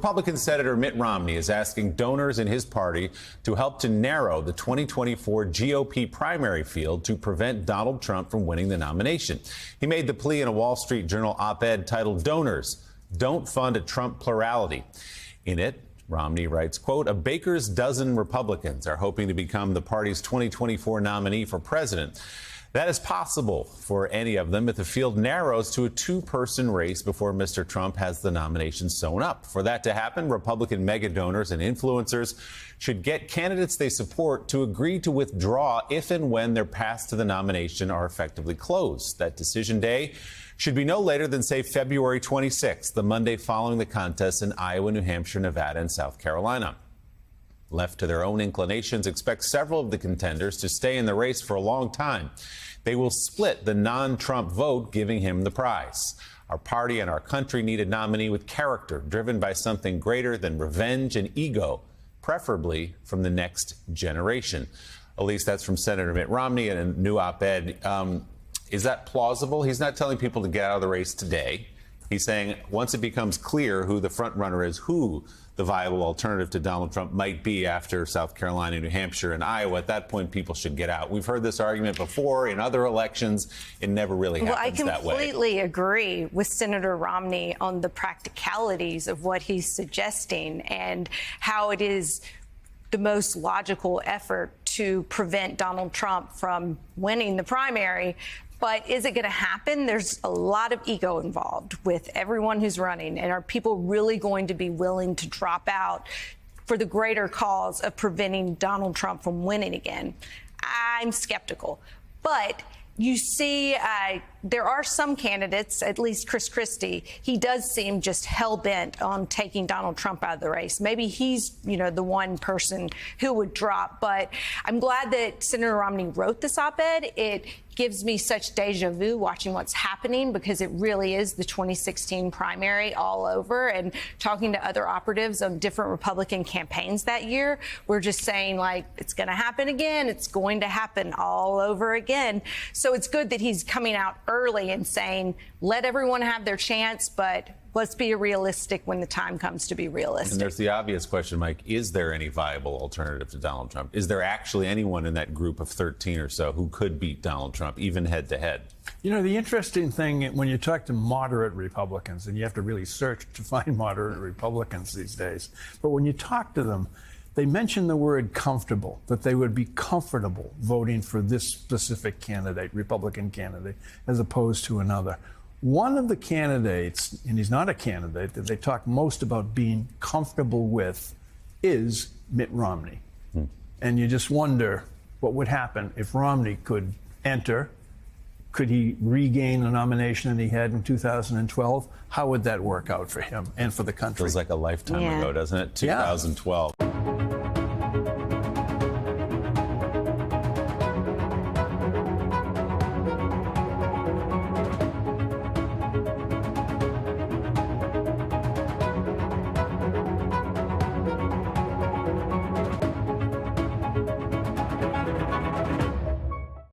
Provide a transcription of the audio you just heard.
Republican Senator Mitt Romney is asking donors in his party to help to narrow the 2024 GOP primary field to prevent Donald Trump from winning the nomination. He made the plea in a Wall Street Journal op-ed titled "Donors, Don't Fund a Trump Plurality." In it, Romney writes, quote, "A baker's dozen Republicans are hoping to become the party's 2024 nominee for president. That is possible for any of them if the field narrows to a two-person race before Mr. Trump has the nomination sewn up. For that to happen, Republican mega donors and influencers should get candidates they support to agree to withdraw if and when their paths to the nomination are effectively closed. That decision day should be no later than, say, February 26th, the Monday following the contests in Iowa, New Hampshire, Nevada, and South Carolina. Left to their own inclinations, expect several of the contenders to stay in the race for a long time. They will split the non-Trump vote, giving him the prize. Our party and our country need a nominee with character, driven by something greater than revenge and ego, preferably from the next generation." At least that's from Senator Mitt Romney in a new op-ed. Is that plausible? He's not telling people to get out of the race today. He's saying once it becomes clear who the front runner is, who the viable alternative to Donald Trump might be after South Carolina, New Hampshire, and Iowa, at that point, people should get out. We've heard this argument before in other elections. It never really happens that way. Well, I completely agree with Senator Romney on the practicalities of what he's suggesting and how it is the most logical effort to prevent Donald Trump from winning the primary. But is it going to happen? There's a lot of ego involved with everyone who's running. And are people really going to be willing to drop out for the greater cause of preventing Donald Trump from winning again? I'm skeptical. But you see, there are some candidates, at least Chris Christie, he does seem just hell-bent on taking Donald Trump out of the race. Maybe he's, the one person who would drop. But I'm glad that Senator Romney wrote this op-ed. It gives me such deja vu watching what's happening, because it really is the 2016 primary all over. And talking to other operatives on different Republican campaigns that year, we're just saying, like, it's going to happen again. It's going to happen all over again. So it's good that he's coming out early and saying, let everyone have their chance, but let's be realistic when the time comes to be realistic. And there's the obvious question, Mike. Is there any viable alternative to Donald Trump? Is there actually anyone in that group of 13 or so who could beat Donald Trump, even head-to-head? The interesting thing, when you talk to moderate Republicans, and you have to really search to find moderate Republicans these days, but when you talk to them, they mention the word comfortable, that they would be comfortable voting for this specific candidate, Republican candidate, as opposed to another. One of the candidates, and he's not a candidate, that they talk most about being comfortable with is Mitt Romney. And you just wonder what would happen if Romney could enter. Could he regain the nomination that he had in 2012? How would that work out for him and for the country? Feels like a lifetime ago, doesn't it? 2012.